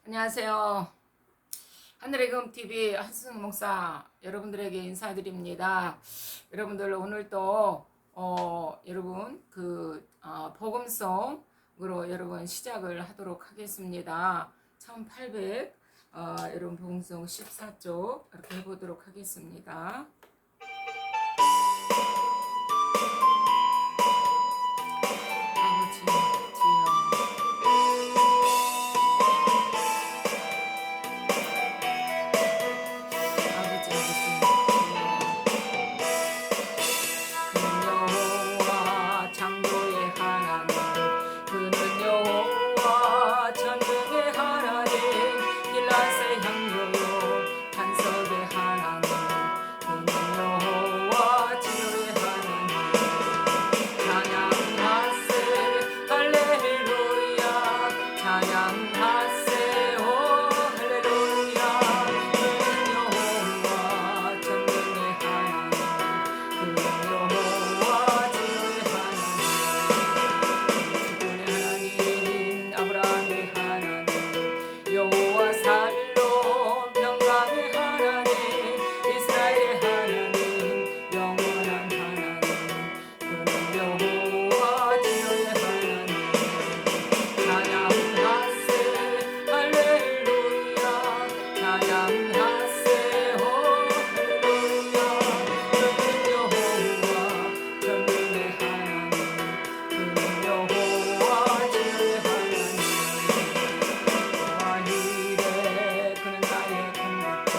안녕하세요. 하늘의 금TV 한승 목사 여러분들에게 인사드립니다. 여러분들 오늘 또 여러분 복음송으로 여러분 시작을 하도록 하겠습니다. 1800 여러분 복음송 14쪽 이렇게 해보도록 하겠습니다. 아버지 주여 아버지 그는 여호와 창조의 하나님 그는 여호와 전능의 하나님 길라세 향료요 반석의 하나님 그는 여호와 치료의 하나님 찬양하세 할렐루야 찬양하세 오 할렐루야 그는 여호와 전능의 하나님 그는 여호와 치료의 하나님 아브라함의 하나님 여호와 살로 평강의 하나님 이스라엘의 하나님 영원한 하나님 그는 여호와 치료의 하나님 찬양하세 할렐루야 찬양하세 오 할렐루야 그는 여호와 전능의 하나님 그는 여호와 치료의 하나님 이래 그는 나의 공급자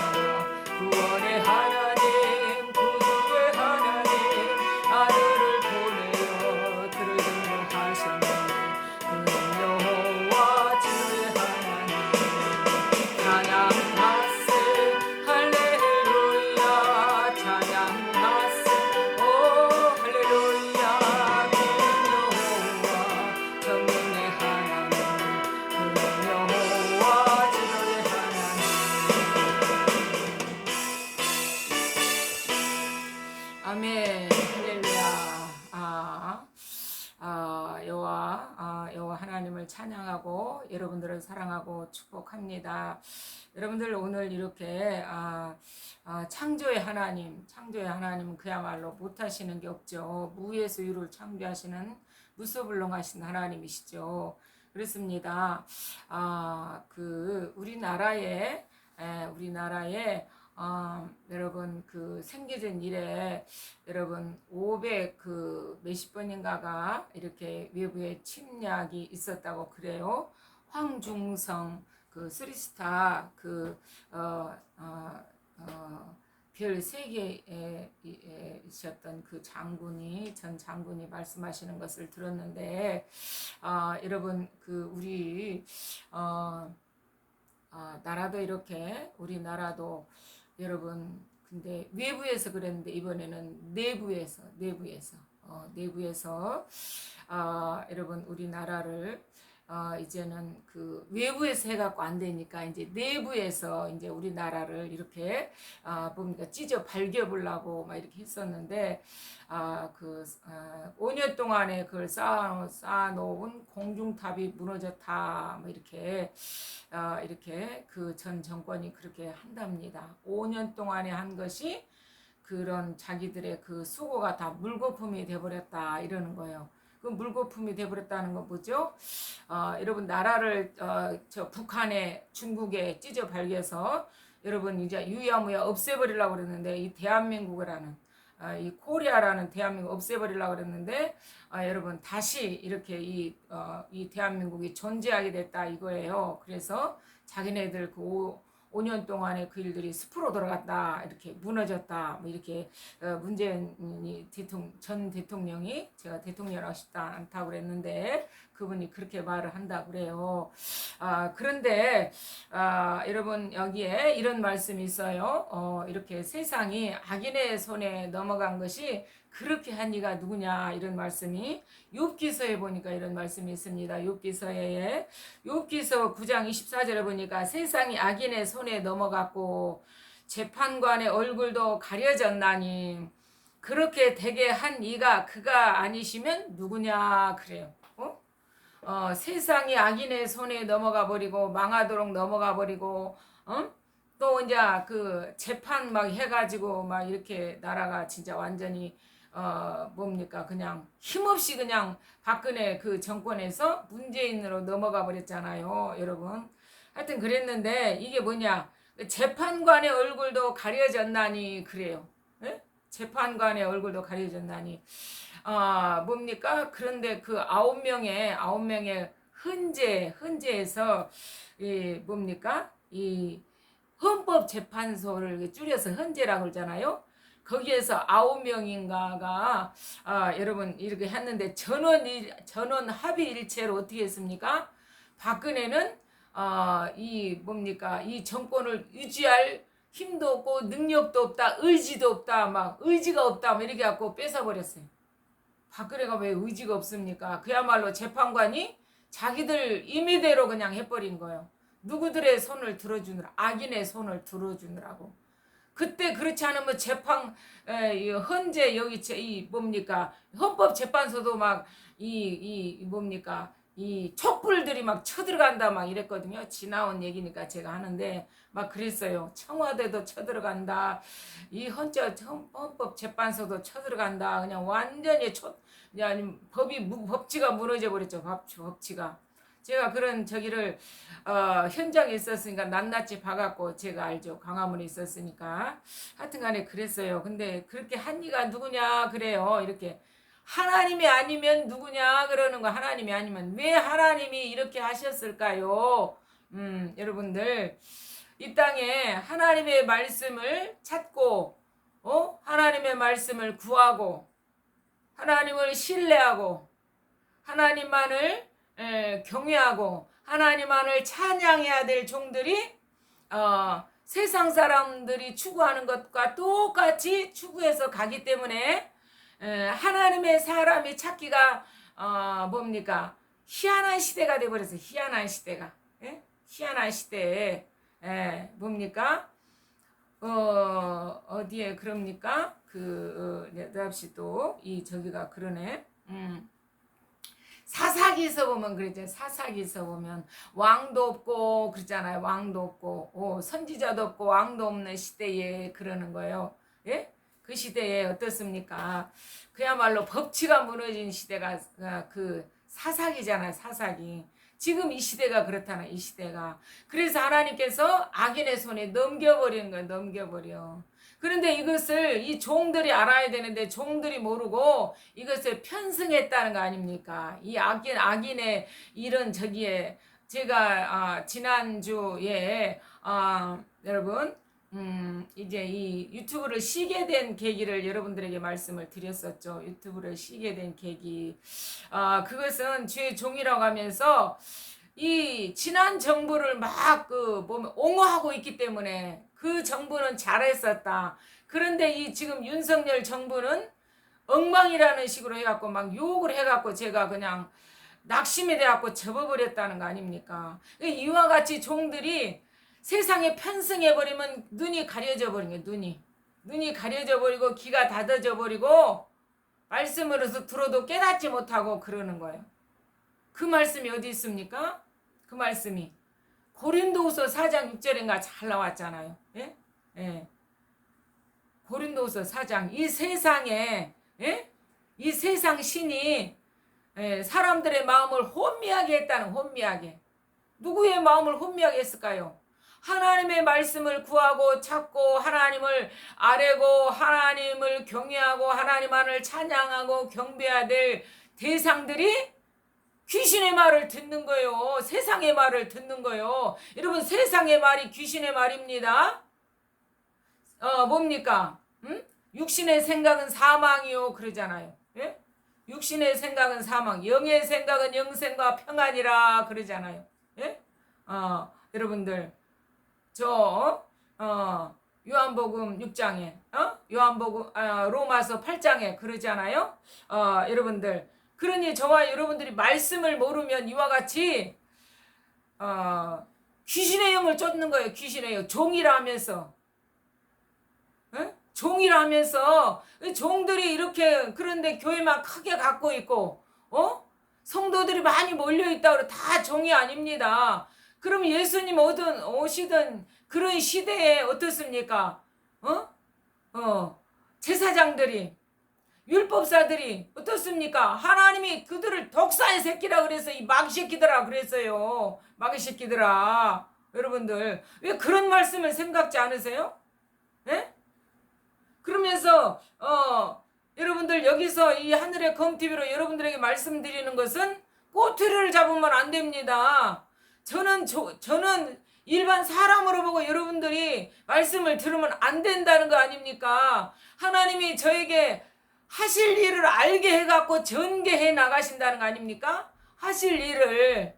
구원의 하나님 구주의 하나님 아들을 보내어 그를 등록하셨네 그는 여호와 치료의 하나님 찬양하세 할렐루야 찬양하세 오 할렐루야 그는 여호와 전능의 하나님 그는 여호와 치료의 하나님 아멘 할렐루야 여호와 하나님을 찬양하고 여러분들을 사랑하고 축복합니다. 여러분들 오늘 이렇게 창조의 하나님은 그야말로 못하시는 게 없죠. 무에서 유를 창조하시는 무소불능하신 하나님이시죠. 그렇습니다. 우리나라에 여러분 생기전 이래 여러분 500 몇십 번인가가 이렇게 외부에 침략이 있었다고 그래요. 황중성 쓰리스타 별 3개에 있었던 전 장군이 말씀하시는 것을 들었는데 여러분 우리 나라도 이렇게 우리나라도 여러분 근데 외부에서 그랬는데 이번에는 내부에서 여러분 우리나라를 이제는 외부에서 해갖고 안 되니까 이제 내부에서 이제 우리나라를 이렇게 뭡니까 찢어 발겨보려고 막 이렇게 했었는데 5년 동안에 그걸 쌓아놓은 공중탑이 무너졌다 뭐 이렇게 전 정권이 그렇게 한답니다. 5년 동안에 한 것이 그런 자기들의 수고가 다 물거품이 돼버렸다 이러는 거예요. 그 물거품이 돼버렸다는 건 뭐죠? 여러분 나라를 북한에 중국에 찢어 발겨서 여러분 이제 유야무야 없애버리려고 그랬는데 이 대한민국이라는 이 코리아라는 대한민국 없애버리려고 그랬는데 여러분 다시 이렇게 이 대한민국이 존재하게 됐다 이거예요. 그래서 자기네들 5년 동안에 그 일들이 숲으로 돌아갔다 이렇게 무너졌다 뭐 이렇게 문재인 전 대통령이 제가 대통령하고 싶지 않다고 그랬는데 그분이 그렇게 말을 한다 그래요. 그런데 여러분 여기에 이런 말씀이 있어요. 이렇게 세상이 악인의 손에 넘어간 것이 그렇게 한 이가 누구냐 이런 말씀이 욥기서에 보니까 이런 말씀이 있습니다. 욥기서 9장 24절에 보니까 세상이 악인의 손에 넘어갔고 재판관의 얼굴도 가려졌나니 그렇게 되게 한 이가 그가 아니시면 누구냐 그래요. 세상이 악인의 손에 넘어가 버리고 망하도록 넘어가 버리고 또 이제 그 재판 막 해가지고 막 이렇게 나라가 진짜 완전히 뭡니까 그냥 힘없이 그냥 박근혜 그 정권에서 문재인으로 넘어가 버렸잖아요, 여러분. 하여튼 그랬는데 이게 뭐냐, 재판관의 얼굴도 가려졌나니 그래요. 예? 재판관의 얼굴도 가려졌나니 뭡니까? 그런데 그 9명의 헌재에서 이 뭡니까? 이 헌법재판소를 줄여서 헌재라고 그러잖아요. 거기에서 9명인가가 여러분 이렇게 했는데 전원 합의 일체로 어떻게 했습니까? 박근혜는 이 뭡니까? 이 정권을 유지할 힘도 없고 능력도 없다, 의지도 없다, 막 의지가 없다, 막 이렇게 갖고 뺏어버렸어요. 박근혜가 왜 의지가 없습니까? 그야말로 재판관이 자기들 임의대로 그냥 해버린 거예요. 누구들의 손을 들어주느라, 악인의 손을 들어주느라고. 그때 그렇지 않으면 헌재 여기 이 뭡니까 헌법재판소도 막 이 뭡니까 이 촛불들이 막 쳐들어간다 막 이랬거든요. 지나온 얘기니까 제가 하는데 막 그랬어요. 청와대도 쳐들어간다. 이 헌법재판소도 쳐들어간다. 그냥 완전히 그냥 법치가 무너져 버렸죠. 법치가. 제가 그런 저기를 현장에 있었으니까 낱낱이 봐갖고 제가 알죠. 광화문에 있었으니까. 하여튼간에 그랬어요. 근데 그렇게 한 이가 누구냐 그래요. 이렇게 하나님이 아니면 누구냐 그러는 거. 하나님이 아니면 왜 하나님이 이렇게 하셨을까요? 여러분들 이 땅에 하나님의 말씀을 찾고 하나님의 말씀을 구하고 하나님을 신뢰하고 하나님만을 경외하고 하나님만을 찬양해야 될 종들이 세상 사람들이 추구하는 것과 똑같이 추구해서 가기 때문에 하나님의 사람이 찾기가 뭡니까 희한한 시대가 돼버렸어요. 희한한 시대가. 예? 희한한 시대에 뭡니까 어디에 그럽니까 내답시 또 이 저기가 그러네. 사사기에서 보면 그랬죠. 사사기에서 보면 왕도 없고 그러잖아요. 왕도 없고 선지자도 없고 왕도 없는 시대에 그러는 거예요. 예? 그 시대에 어떻습니까? 그야말로 법치가 무너진 시대가 그 사사기잖아요. 사사기. 지금 이 시대가 그렇다나 이 시대가. 그래서 하나님께서 악인의 손에 넘겨버리는 거예요. 넘겨버려. 그런데 이것을 이 종들이 알아야 되는데 종들이 모르고 이것을 편승했다는 거 아닙니까? 이 악인의 이런 저기에 제가 지난주에 여러분 이제 이 유튜브를 쉬게 된 계기를 여러분들에게 말씀을 드렸었죠. 유튜브를 쉬게 된 계기. 그것은 죄의 종이라고 하면서 이 지난 정부를 막 보면 옹호하고 있기 때문에 그 정부는 잘했었다. 그런데 이 지금 윤석열 정부는 엉망이라는 식으로 해갖고 막 욕을 해갖고 제가 그냥 낙심이 돼갖고 접어버렸다는 거 아닙니까? 이와 같이 종들이 세상에 편승해버리면 눈이 가려져 버린 거예요. 눈이 가려져 버리고 귀가 닫아져 버리고 말씀으로서 들어도 깨닫지 못하고 그러는 거예요. 그 말씀이 어디 있습니까? 그 말씀이 고린도후서 4장 6절인가 잘 나왔잖아요. 예? 예. 고린도후서 4장 이 세상에 이 세상 신이 사람들의 마음을 혼미하게 했다는 혼미하게. 누구의 마음을 혼미하게 했을까요? 하나님의 말씀을 구하고 찾고 하나님을 아뢰고 하나님을 경외하고 하나님만을 찬양하고 경배해야 될 대상들이 귀신의 말을 듣는 거예요. 세상의 말을 듣는 거예요. 여러분 세상의 말이 귀신의 말입니다. 뭡니까? 육신의 생각은 사망이요 그러잖아요. 예? 육신의 생각은 사망, 영의 생각은 영생과 평안이라 그러잖아요. 예? 여러분들 요한복음 6장에 요한복음 로마서 8장에 그러잖아요. 여러분들 그러니 저와 여러분들이 말씀을 모르면 이와 같이 귀신의 영을 쫓는 거예요. 귀신의 영. 종이라 하면서 종이라 하면서 종들이 이렇게 그런데 교회만 크게 갖고 있고 성도들이 많이 몰려있다 그래. 다 종이 아닙니다. 그럼 예수님 오시던 그런 시대에 어떻습니까? 제사장들이, 율법사들이 어떻습니까? 하나님이 그들을 독사의 새끼라 그래서 이 마귀 새끼들아 그랬어요. 마귀 새끼들아. 여러분들 왜 그런 말씀을 생각지 않으세요? 예? 그러면서 여러분들 여기서 이 하늘의 검TV로 여러분들에게 말씀드리는 것은 꼬투리를 잡으면 안 됩니다. 저는 일반 사람으로 보고 여러분들이 말씀을 들으면 안 된다는 거 아닙니까? 하나님이 저에게 하실 일을 알게 해갖고 전개해 나가신다는 거 아닙니까? 하실 일을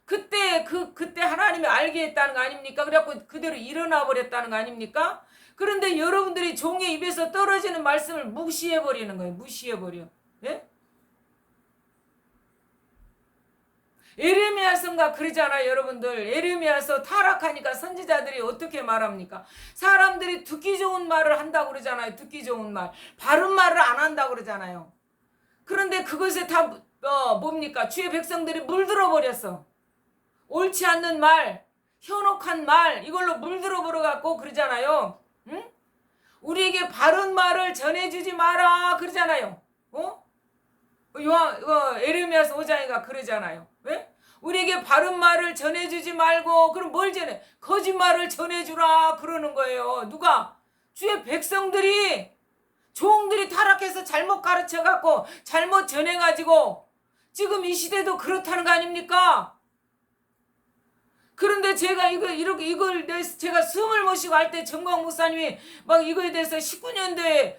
그때 하나님이 알게 했다는 거 아닙니까? 그래갖고 그대로 일어나 버렸다는 거 아닙니까? 그런데 여러분들이 종의 입에서 떨어지는 말씀을 무시해 버리는 거예요. 무시해 버려. 예? 에레미야서가 그러잖아요. 여러분들 에레미야서 타락하니까 선지자들이 어떻게 말합니까? 사람들이 듣기 좋은 말을 한다고 그러잖아요. 듣기 좋은 말, 바른 말을 안 한다고 그러잖아요. 그런데 그것에 다 뭡니까? 주의 백성들이 물들어 버렸어. 옳지 않는 말, 현혹한 말, 이걸로 물들어 버려 갖고 그러잖아요. 응? 우리에게 바른 말을 전해주지 마라 그러잖아요. 에레미야서 5장이가 그러잖아요. 왜? 우리에게 바른 말을 전해주지 말고 그럼 뭘 전해? 거짓말을 전해주라 그러는 거예요. 누가? 주의 백성들이, 종들이 타락해서 잘못 가르쳐갖고 잘못 전해가지고 지금 이 시대도 그렇다는 거 아닙니까? 그런데 제가 이걸 제가 숨을 못 쉬고 할 때 정광 목사님이 막 이거에 대해서 19년도에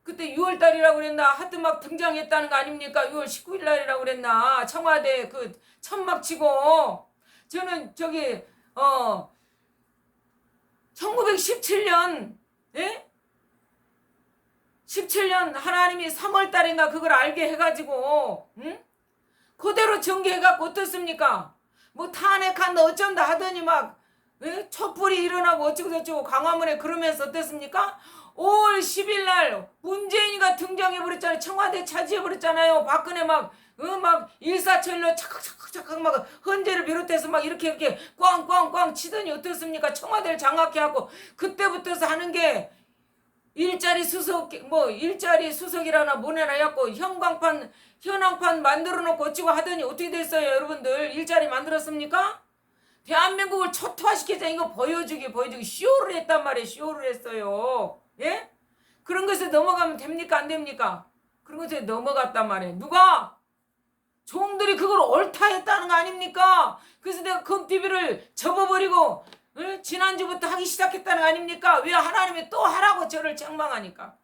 그때 6월달이라고 그랬나? 하여튼 막 등장했다는 거 아닙니까? 6월 19일 날이라고 그랬나? 청와대 그 천막 치고. 저는 1917년, 예? 17년 하나님이 3월달인가 그걸 알게 해가지고, 응? 그대로 전개해갖고 어떻습니까? 뭐 탄핵한다 어쩐다 하더니 막, 예? 촛불이 일어나고 어쩌고저쩌고 광화문에 그러면서 어떻습니까? 5월 10일 날 문재인이가 등장해버렸잖아요. 청와대 차지해버렸잖아요. 박근혜 막 일사천리로 착각 막 헌재를 비롯해서 막 이렇게 꽝꽝꽝 치더니 어떻습니까? 청와대를 장악해갖고 그때부터서 하는 게 일자리 수석이라나 뭐냐나 해갖고 현황판 만들어 놓고 어찌고 하더니 어떻게 됐어요? 여러분들 일자리 만들었습니까? 대한민국을 초토화시키자 이거 보여주기 쇼를 했단 말이에요. 쇼를 했어요. 예? 그런 것에 넘어가면 됩니까? 안 됩니까? 그런 것에 넘어갔단 말이에요. 누가? 종들이 그걸 옳다 했다는 거 아닙니까? 그래서 내가 검TV를 접어버리고 지난주부터 하기 시작했다는 거 아닙니까? 왜 하나님이 또 하라고 저를 책망하니까?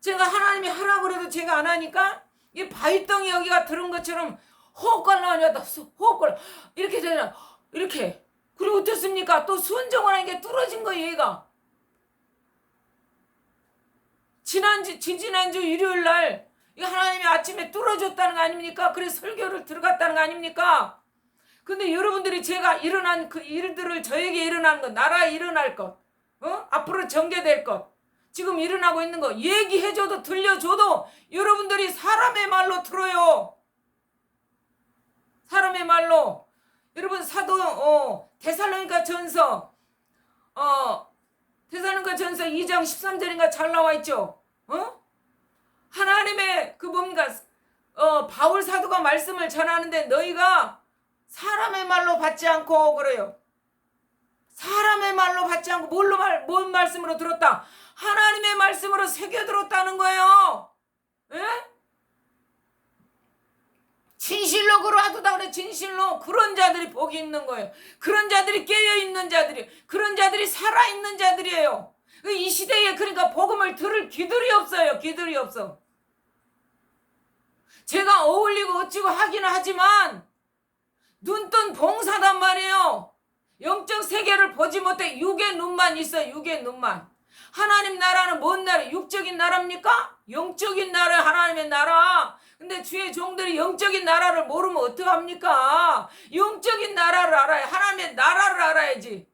제가 하나님이 하라고 그래도 제가 안 하니까 이 바위덩이 여기가 들은 것처럼 호흡걸 나오냐다 호흡걸 이렇게 되잖아. 이렇게. 그리고 어떻습니까? 또 순종을 하는 게 뚫어진 거예요. 얘가. 지난주 일요일 날 하나님이 아침에 뚫어줬다는 거 아닙니까? 그래서 설교를 들어갔다는 거 아닙니까? 근데 여러분들이 제가 일어난 그 일들을 저에게 일어난 것, 나라에 일어날 것, 앞으로 전개될 것, 지금 일어나고 있는 거 얘기해줘도 들려줘도 여러분들이 사람의 말로 들어요. 사람의 말로. 여러분 데살로니가 전서 2장 13절인가 잘 나와 있죠. 하나님의 바울 사도가 말씀을 전하는데 너희가 사람의 말로 받지 않고 그래요. 사람의 말로 받지 않고 뭔 말씀으로 들었다? 하나님의 말씀으로 새겨 들었다는 거예요. 예? 진실로 그러하도다 그래. 진실로. 그런 자들이 복이 있는 거예요. 그런 자들이 깨어있는 자들이, 그런 자들이 살아있는 자들이에요. 이 시대에 그러니까 복음을 들을 귀들이 없어요. 귀들이 없어. 제가 어울리고 어찌고 하기는 하지만 눈뜬 봉사단 말이에요. 영적 세계를 보지 못해 육의 눈만 있어. 육의 눈만. 하나님 나라는 뭔 나라? 육적인 나라입니까? 영적인 나라, 하나님의 나라. 근데 주의 종들이 영적인 나라를 모르면 어떡합니까? 영적인 나라를 알아야, 하나님의 나라를 알아야지.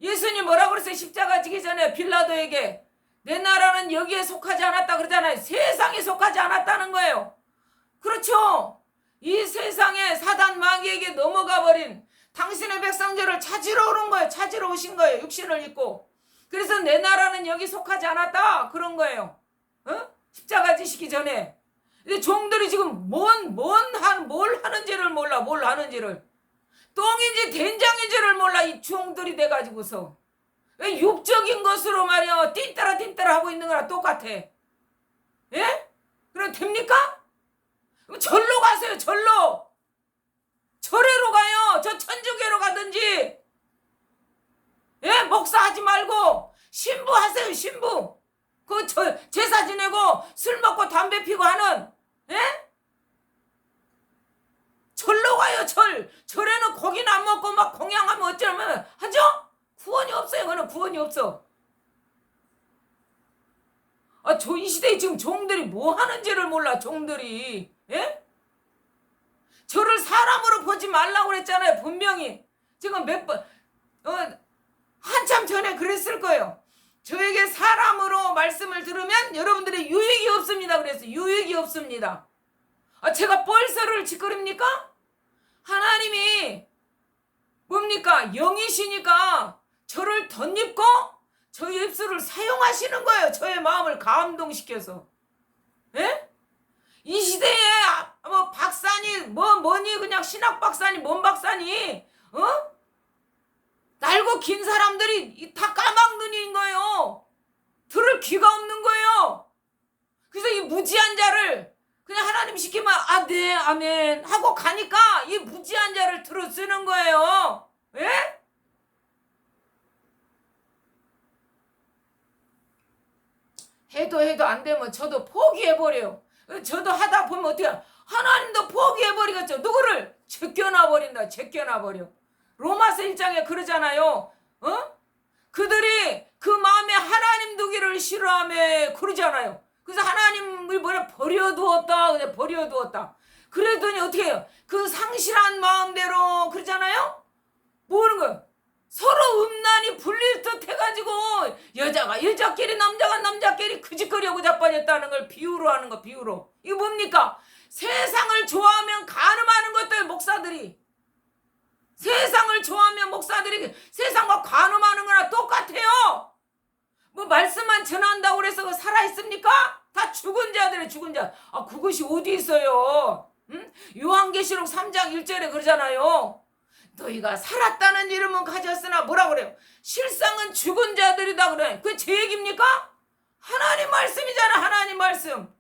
예수님 뭐라고 그랬어요? 십자가 지기 전에 빌라도에게 내 나라는 여기에 속하지 않았다 그러잖아요. 세상에 속하지 않았다는 거예요. 그렇죠. 이 세상에 사단 마귀에게 넘어가 버린 당신의 백성들을 찾으러 오는 거예요. 찾으러 오신 거예요. 육신을 입고. 그래서 내 나라는 여기 속하지 않았다. 그런 거예요. 십자가 지시기 전에. 근데 종들이 지금 뭘 하는지를 몰라. 뭘 하는지를. 똥인지 된장인지를 몰라. 이 종들이 돼가지고서. 육적인 것으로 말이야. 띵따라 하고 있는 거랑 똑같아. 예? 그럼 됩니까? 그럼 절로 가세요. 절로. 절에로 가요. 저 천주교로 가든지. 예? 목사하지 말고 신부하세요. 신부. 그 제사 지내고 술 먹고 담배 피고 하는. 예? 절로 가요. 절에는 고기는 안 먹고 막 공양하면 어쩌면 하죠? 구원이 없어요. 그거는 구원이 없어. 이 시대에 지금 종들이 뭐 하는지를 몰라. 종들이. 예? 저를 사람으로 보지 말라고 그랬잖아요. 분명히. 지금 한참 전에 그랬을 거예요. 저에게 사람으로 말씀을 들으면 여러분들의 유익이 없습니다. 그래서 유익이 없습니다. 제가 뻘소리를 짓거립니까? 하나님이 뭡니까? 영이시니까 저를 덧입고 저의 입술을 사용하시는 거예요. 저의 마음을 감동시켜서. 예? 이 시대에 뭐 박사니 뭐니 그냥 신학 박사니 뭔 박사니 날고 긴 사람들이 다 까막눈인 거예요. 들을 귀가 없는 거예요. 그래서 이 무지한 자를 그냥 하나님 시키면 네 아멘 하고 가니까 이 무지한 자를 들어 쓰는 거예요. 예? 해도 안 되면 저도 포기해버려요. 저도 하다 보면 어떻게 하나님도 포기해버리겠죠. 누구를? 제껴놔버린다. 제껴놔버려. 로마서 1장에 그러잖아요. 그들이 그 마음에 하나님 두기를 싫어하며 그러잖아요. 그래서 하나님을 버려두었다. 그냥 버려두었다. 그랬더니 어떻게 해요? 그 상실한 마음대로 그러잖아요. 뭐 하는 거예요? 서로 음란이 불릴 듯 해가지고 여자가 여자끼리 남자가 남자끼리 그짓거리하고 자빠졌다는 걸 비유로 하는 거. 비유로. 이거 뭡니까? 세상을 좋아하면 간음하는 것들 목사들이. 세상을 좋아하면 목사들이 세상과 간음하는 거나 똑같아요. 뭐 말씀만 전한다고 그래서 살아있습니까? 다 죽은 자들의 죽은 자. 그것이 어디 있어요? 요한계시록 3장 1절에 그러잖아요. 너희가 살았다는 이름은 가졌으나 뭐라 그래요? 실상은 죽은 자들이다 그래. 그게 제 얘기입니까? 하나님 말씀이잖아. 하나님 말씀.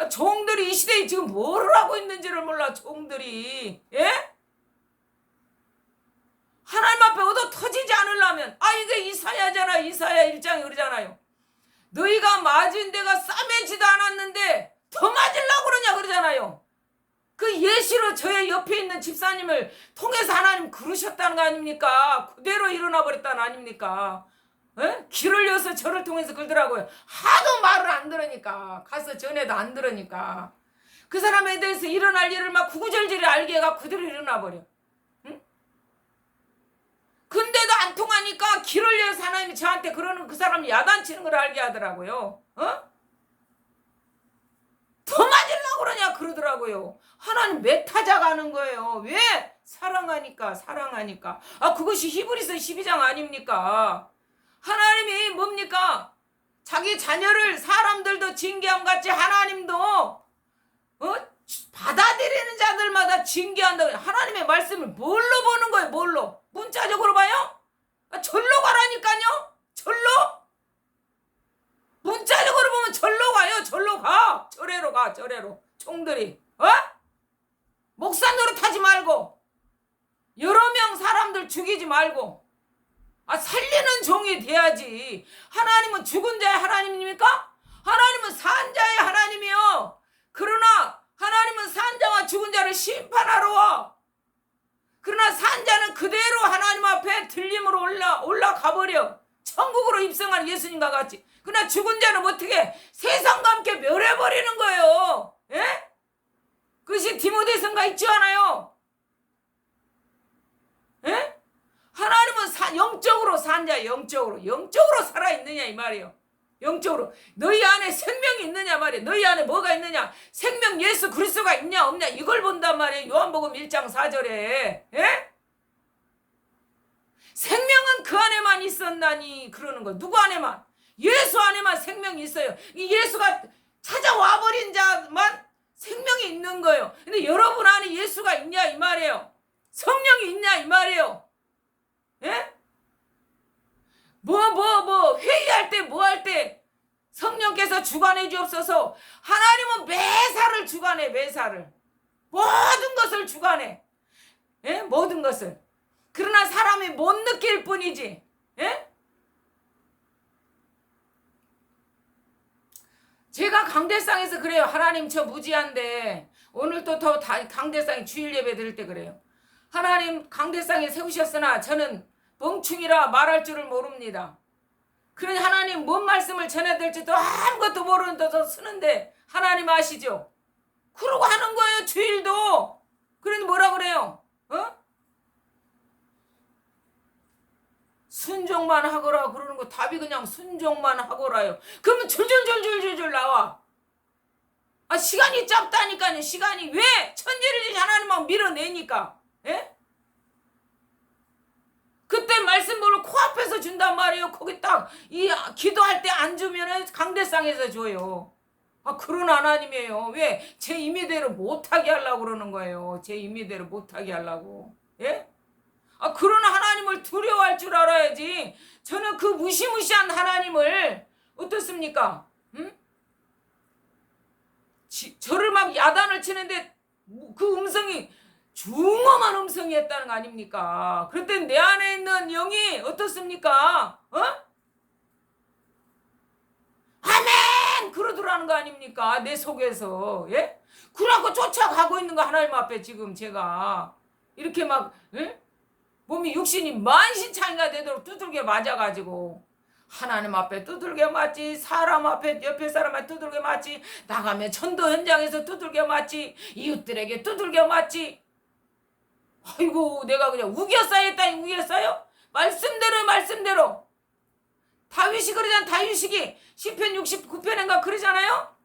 종들이 이 시대에 지금 뭘 하고 있는지를 몰라. 종들이. 예? 하나님 앞에 얻어 터지지 않으려면 이게 이사야잖아. 이사야 1장이 그러잖아요. 너희가 맞은 데가 싸매지도 않았는데 더 맞으려고 그러냐 그러잖아요. 그 예시로 저의 옆에 있는 집사님을 통해서 하나님 그러셨다는 거 아닙니까? 그대로 일어나 버렸다는 거 아닙니까? 에? 길을 여서 저를 통해서 그러더라고요. 하도 말을 안 들으니까. 가서 전에도 안 들으니까. 그 사람에 대해서 일어날 일을 막 구구절절히 알게 해갖고 그대로 일어나 버려. 응? 근데도 안 통하니까 길을 여서 하나님이 저한테 그러는 그 사람 야단치는 걸 알게 하더라고요. 더 맞으려고 그러냐 그러더라고요. 하나님 왜 타작하는 거예요? 왜? 사랑하니까. 그것이 히브리서 12장 아닙니까? 하나님이 뭡니까? 자기 자녀를 사람들도 징계함 같이 하나님도 받아들이는 자들마다 징계한다고. 하나님의 말씀을 뭘로 보는 거예요? 뭘로? 문자적으로 봐요? 절로 가라니까요. 절로. 문자적으로 보면 절로 가요. 절로 가. 절에로 가. 절에로. 총들이. 목사 노릇하지 말고 여러 명 사람들 죽이지 말고 살리는 종이 돼야지. 하나님은 죽은 자의 하나님입니까? 하나님은 산 자의 하나님이요. 그러나 하나님은 산 자와 죽은 자를 심판하러 와. 그러나 산 자는 그대로 하나님 앞에 들림으로 올라가 버려. 천국으로 입성한 예수님과 같이. 그러나 죽은 자는 어떻게 세상과 함께 멸해버리는 거예요. 예? 그것이 디모데전가 있지 않아요? 예? 하나님은 영적으로 산 자, 영적으로 살아있느냐 이 말이에요. 영적으로. 너희 안에 생명이 있느냐 말이야. 너희 안에 뭐가 있느냐. 생명 예수 그리스도가 있냐 없냐 이걸 본단 말이에요. 요한복음 1장 4절에. 예? 생명은 그 안에만 있었나니 그러는 거. 누구 안에만? 예수 안에만 생명이 있어요. 이 예수가 찾아와 버린 자만 생명이 있는 거예요. 근데 여러분 안에 예수가 있냐 이 말이에요. 성령이 있냐 이 말이에요. 예? 회의할 때 뭐 할 때 성령께서 주관해 주옵소서. 하나님은 매사를 주관해. 매사를 모든 것을 주관해. 예? 모든 것을. 그러나 사람이 못 느낄 뿐이지. 예? 제가 강대상에서 그래요. 하나님 저 무지한데 오늘 또 더 강대상에 주일 예배 드릴 때 그래요. 하나님 강대상에 세우셨으나 저는 멍충이라 말할 줄을 모릅니다. 그러니 하나님 뭔 말씀을 전해야 될지도 아무것도 모르는데도 쓰는데 하나님 아시죠? 그러고 하는 거예요. 주일도. 그러니 뭐라 그래요? 순종만 하거라 그러는 거. 답이 그냥 순종만 하거라요. 그러면 줄줄줄줄줄줄 나와. 시간이 짧다니까요. 시간이. 왜? 천지를 하나님만 밀어내니까. 예? 그때 말씀을 코앞에서 준단 말이에요. 거기 딱 기도할 때 안 주면은 강대상에서 줘요. 그런 하나님이에요. 왜? 제 임의대로 못하게 하려고 그러는 거예요. 제 임의대로 못하게 하려고. 예? 그런 하나님을 두려워할 줄 알아야지. 저는 그 무시무시한 하나님을 어떻습니까? 응? 저를 막 야단을 치는데 그 음성이 중엄한 음성이었다는 거 아닙니까? 그런데 내 안에 있는 영이 어떻습니까? 아멘! 그러더라는 거 아닙니까? 내 속에서. 예? 그러고 쫓아가고 있는 거 하나님 앞에 지금 제가 이렇게 막 몸이 육신이 만신창이가 되도록 두들겨 맞아가지고 하나님 앞에 두들겨 맞지, 사람 앞에 옆에 사람 앞에 두들겨 맞지, 나가면 전도 현장에서 두들겨 맞지, 이웃들에게 두들겨 맞지. 아이고 내가 그냥 우겨싸였다니. 우겨싸요? 말씀대로 다윗이 그러잖아. 다윗이 시편 69편인가 그러잖아요.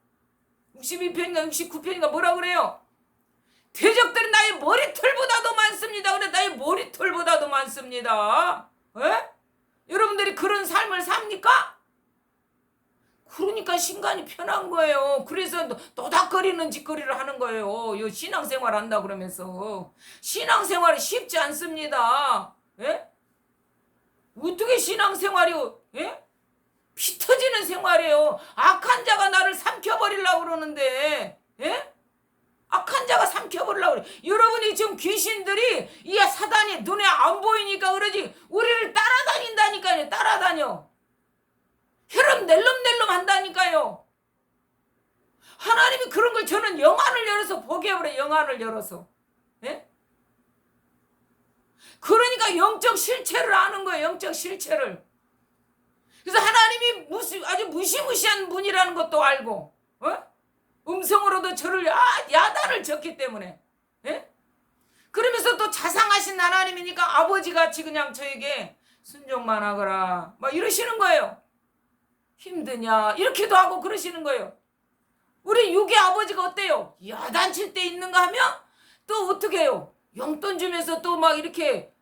62편인가 69편인가 뭐라 그래요? 대적들이 나의 머리털보다도 많습니다. 그래 나의 머리털보다도 많습니다. 에? 여러분들이 그런 삶을 삽니까? 그러니까 신간이 편한 거예요. 그래서 노닥거리는 짓거리를 하는 거예요. 요 신앙생활 한다 그러면서. 신앙생활이 쉽지 않습니다. 예? 어떻게 신앙생활이 피 터지는 생활이에요. 악한 자가 나를 삼켜버리려고 그러는데. 예? 악한 자가 삼켜버리려고 그래. 여러분이 지금 귀신들이 이 사단이 눈에 안 보이니까 그러지 우리를 따라다닌다니까요. 따라다녀. 혈압 낼름낼름 한다니까요. 하나님이 그런 걸 저는 영안을 열어서 보게 해버려요. 영안을 열어서. 예? 그러니까 영적 실체를 아는 거예요. 영적 실체를. 그래서 하나님이 아주 무시무시한 분이라는 것도 알고 음성으로도 저를 야단을 쳤기 때문에. 예? 그러면서 또 자상하신 하나님이니까 아버지같이 그냥 저에게 순종만 하거라 막 이러시는 거예요. 힘드냐 이렇게도 하고 그러시는 거예요. 우리 육의 아버지가 어때요? 야단칠 때 있는가 하면 또 어떻게 해요? 용돈 주면서 또 막 이렇게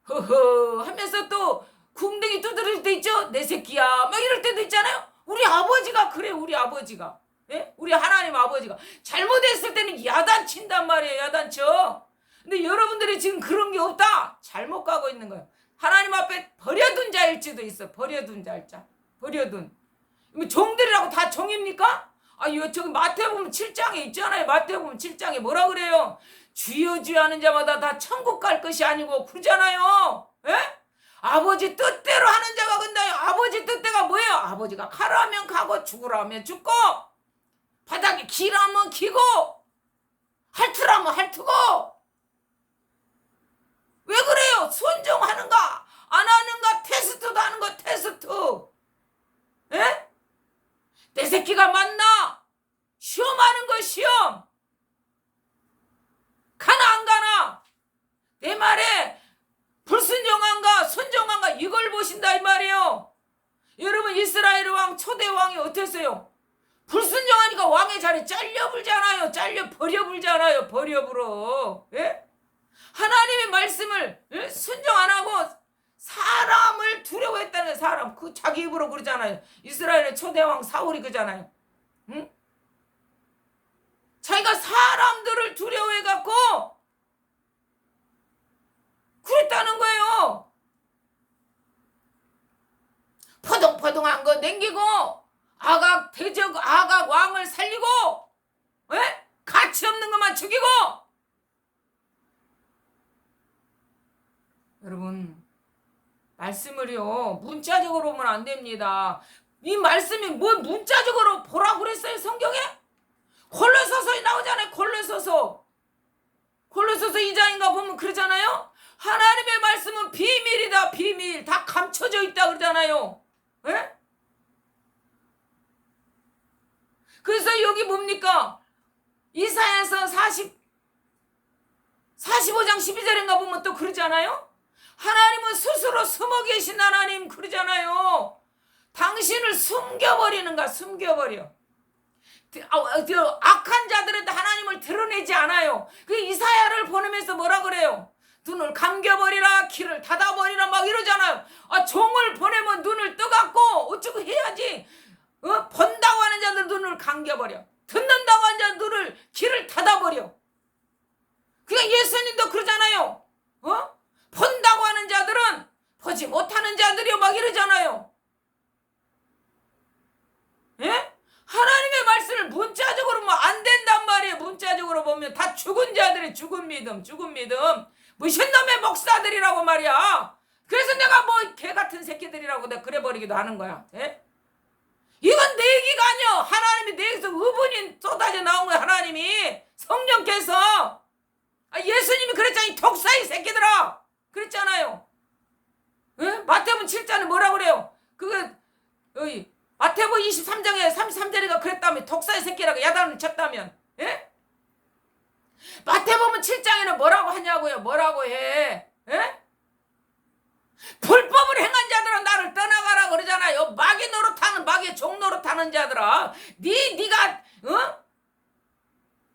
허허 하면서 또 궁둥이 두드릴 때 있죠? 내 새끼야 막 이럴 때도 있잖아요. 우리 아버지가 그래. 우리 아버지가. 예? 우리 하나님 아버지가 잘못했을 때는 야단친단 말이에요. 야단쳐. 근데 여러분들이 지금 그런 게 없다. 잘못 가고 있는 거예요. 하나님 앞에 버려둔 자일지도 있어. 버려둔 자일자. 버려둔. 종들이라고 다 종입니까? 저기 마태복음 7장에 있잖아요. 마태복음 7장에 뭐라 그래요? 주여 주여 하는 자마다 다 천국 갈 것이 아니고 그러잖아요. 예? 아버지 뜻대로 하는 자가 근다요. 아버지 뜻대가 뭐예요? 아버지가 가라면 가고 죽으라면 죽고 바닥에 기라면 기고 핥으라면 핥고. 왜 그래요? 순종하는가 안 하는가 테스트도 하는 거. 테스트. 예? 내 새끼가 맞나? 시험하는 거 시험. 가나 안 가나? 내 말에 불순종한가 순종한가 이걸 보신다 이 말이에요. 여러분 이스라엘 왕 초대 왕이 어땠어요? 불순종하니까 왕의 자리 잘려불잖아요. 잘려 버려불잖아요. 버려불어. 예? 하나님의 말씀을 순종 안 하고 사람을 두려워했다는 사람. 그 자기 입으로 그러잖아요. 이스라엘의 초대왕 사울이 그잖아요. 응? 자기가 사람들을 두려워해갖고 그랬다는 거예요. 포동포동한 거 남기고 아각 대적 아각 왕을 살리고 에? 가치 없는 것만 죽이고. 여러분 말씀을요 문자적으로 보면 안 됩니다. 이 말씀이 뭘 문자적으로 보라고 그랬어요 성경에? 골로새서에 나오잖아요. 골로새서 2장인가 보면 그러잖아요. 하나님의 말씀은 비밀이다. 비밀 다 감춰져 있다 그러잖아요. 에? 그래서 여기 뭡니까? 이사야서 45장 12절인가 보면 또 그러잖아요. 하나님은 스스로 숨어 계신 하나님 그러잖아요. 당신을 숨겨버리는가? 숨겨버려. 악한 자들한테 하나님을 드러내지 않아요. 그 이사야를 보내면서 뭐라 그래요? 눈을 감겨버리라, 귀를 닫아버리라 막 이러잖아요. 종을 보내면 눈을 떠갖고 어쩌고 해야지. 본다고 하는 자들 눈을 감겨버려. 듣는다고 하는 자들 눈을 귀를 닫아버려. 그러니까 예수님도 그러잖아요. 본다고 하는 자들은 보지 못하는 자들이요 막 이러잖아요. 예? 하나님의 말씀을 문자적으로 뭐 안 된단 말이에요. 문자적으로 보면 다 죽은 자들이 죽은 믿음. 무슨 놈의 목사들이라고 말이야. 그래서 내가 뭐 개 같은 새끼들이라고 내가 그래버리기도 하는 거야. 예? 이건 내 얘기가 아니야. 하나님이 내에서 의분이 쏟아져 나온 거야. 하나님이 성령께서. 예수님이 그랬잖아요. 독사의 새끼들아. 그랬잖아요. 예? 마태복음 7장에 뭐라 그래요? 마태복음 23장에 33절에가 그랬다며. 독사의 새끼라고 야단을 쳤다면. 예? 마태복음 7장에는 뭐라고 하냐고요. 뭐라고 해. 예? 불법을 행한 자들은 나를 떠나가라 그러잖아요. 마귀 노릇하는 마귀 종 노릇하는 자들아. 네가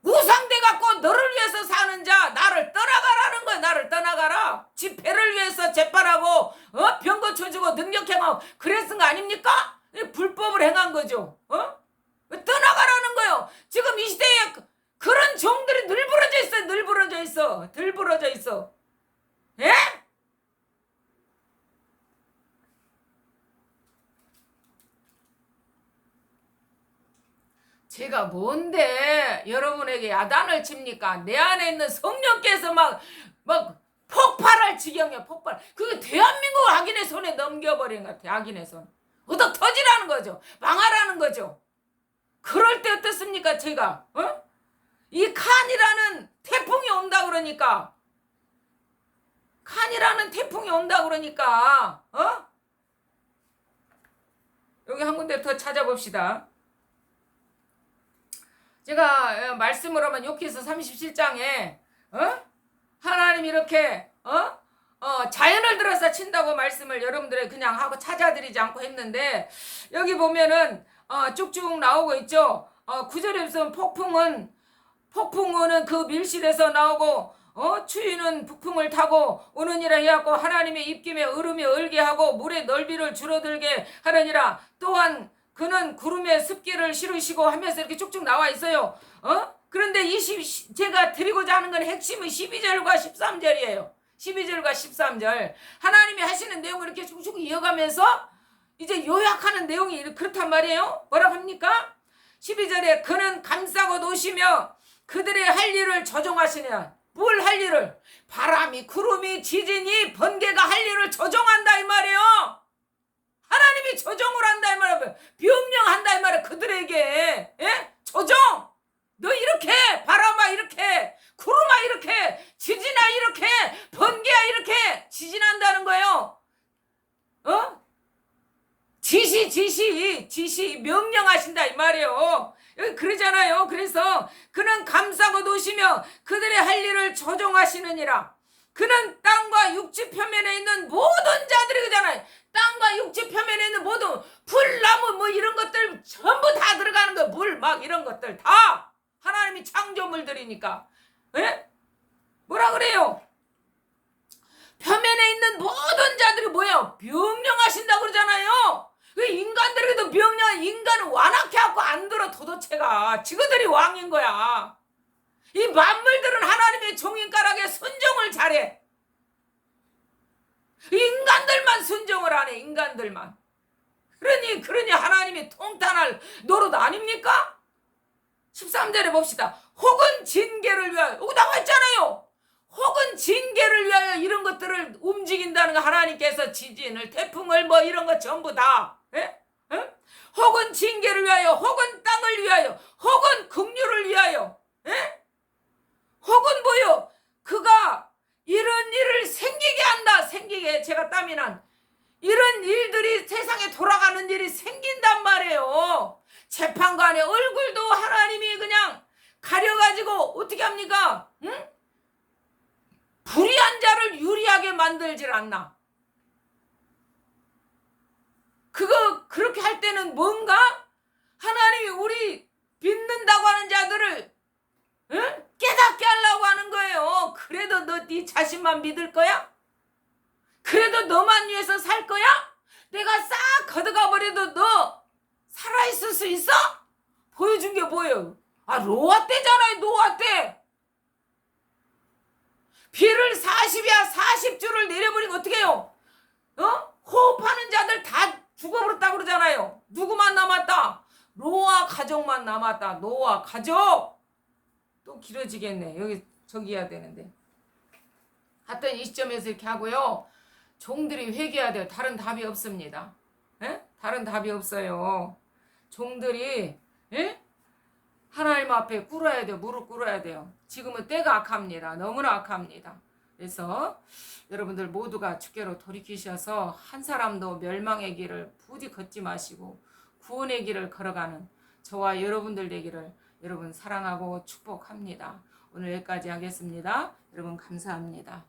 우상대 갖고 너를 위해서 사는 자 나를 떠나가라는 거야. 나를 떠나가라. 집회를 위해서 재판하고 병 고쳐주고 능력 행하고 그랬은 거 아닙니까? 불법을 행한 거죠. 떠나가라는 거예요. 지금 이 시대에 그런 종들이 늘 부러져 있어요. 늘 부러져 있어. 예? 제가 뭔데 여러분에게 야단을 칩니까? 내 안에 있는 성령께서 막 폭발할 지경이야. 폭발. 그게 대한민국 악인의 손에 넘겨버린 것 같아. 악인의 손. 어떡 터지라는 거죠. 망하라는 거죠. 그럴 때 어떻습니까? 제가 이 칸이라는 태풍이 온다 그러니까 여기 한 군데 더 찾아봅시다. 제가 말씀을 하면 욥기서 37장에 하나님 이렇게 자연을 들어서 친다고 말씀을 여러분들의 그냥 하고 찾아드리지 않고 했는데 여기 보면은 쭉쭉 나오고 있죠. 9절에 보면 폭풍은 그 밀실에서 나오고 추위는 북풍을 타고 오느니라 해갖고 하나님의 입김에 얼음이 얼게 하고 물의 넓이를 줄어들게 하느니라. 또한 그는 구름에 습기를 실으시고 하면서 이렇게 쭉쭉 나와 있어요. 그런데 제가 드리고자 하는 건 핵심은 12절과 13절이에요. 12절과 13절. 하나님이 하시는 내용을 이렇게 쭉쭉 이어가면서 이제 요약하는 내용이 그렇단 말이에요. 뭐라고 합니까? 12절에 그는 감싸고 노시며 그들의 할 일을 조종하시냐. 뭘 할 일을? 바람이 구름이 지진이 번개가 할 일을 조종한다 이 말이에요. 하나님이 조종을 한다 이 말이에요. 명령한다 이 말이에요. 그들에게 조종. 너 이렇게 바람아 이렇게 구름아 이렇게 지진아 이렇게 번개야 이렇게 지진한다는 거예요. 지시 명령하신다 이 말이에요. 여기 그러잖아요. 그래서 그는 감싸고 노시며 그들의 할 일을 조종하시느니라. 그는 땅과 육지 표면에 있는 모든 자들이 그잖아요. 땅과 육지 표면에 있는 모든 풀나무 뭐 이런 것들 그럽니까? 예? 뭐라 그래요? 표면에 있는 모든 자들이 뭐예요? 명령하신다고 그러잖아요. 그 인간들에게도 인간은 완악해 갖고 안 들어. 도대체가 지그들이 왕인 거야. 이 만물들은 하나님의 종인가락에 순종을 잘해. 인간들만 순종을 안 해. 인간들만. 그러니 하나님이 통탄할 노릇 아닙니까? 13절에 봅시다. 혹은 징계를 위하여, 여기 나와 있잖아요. 혹은 징계를 위하여 이런 것들을 움직인다는 거. 하나님께서 지진을, 태풍을 뭐 이런 거 전부 다. 예? 예? 혹은 징계를 위하여, 혹은 땅을 위하여, 혹은 긍휼을 위하여. 예? 혹은 뭐요? 그가 이런 일을 생기게 한다. 생기게. 제가 땀이 난 이런 일들이 세상에 돌아가는 일이 생긴단 말이에요. 재판관의 얼굴도 하나님이 그냥 가려가지고 어떻게 합니까? 응? 불의한 자를 유리하게 만들질 않나. 그렇게 할 때는 뭔가 하나님이 우리 믿는다고 하는 자들을, 응? 깨닫게 하려고 하는 거예요. 그래도 너 네 자신만 믿을 거야? 그래도 너만 위해서 살 거야? 내가 싹 걷어가 버려도 너 살아있을 수 있어? 보여준 게 뭐예요? 노아 때잖아요. 노아 때. 비를 40주를 내려버리면 어떻게 해요? 호흡하는 자들 다 죽어버렸다고 그러잖아요. 누구만 남았다? 노아 가족만 남았다. 노아 가족. 또 길어지겠네. 저기 해야 되는데. 하여튼 이 시점에서 이렇게 하고요. 종들이 회개해야 돼요. 다른 답이 없습니다. 에? 다른 답이 없어요. 종들이, 에? 하나님 앞에 꿇어야 돼요. 무릎 꿇어야 돼요. 지금은 때가 악합니다. 너무나 악합니다. 그래서 여러분들 모두가 주께로 돌이키셔서 한 사람도 멸망의 길을 부디 걷지 마시고 구원의 길을 걸어가는 저와 여러분들 되기를 여러분 사랑하고 축복합니다. 오늘 여기까지 하겠습니다. 여러분 감사합니다.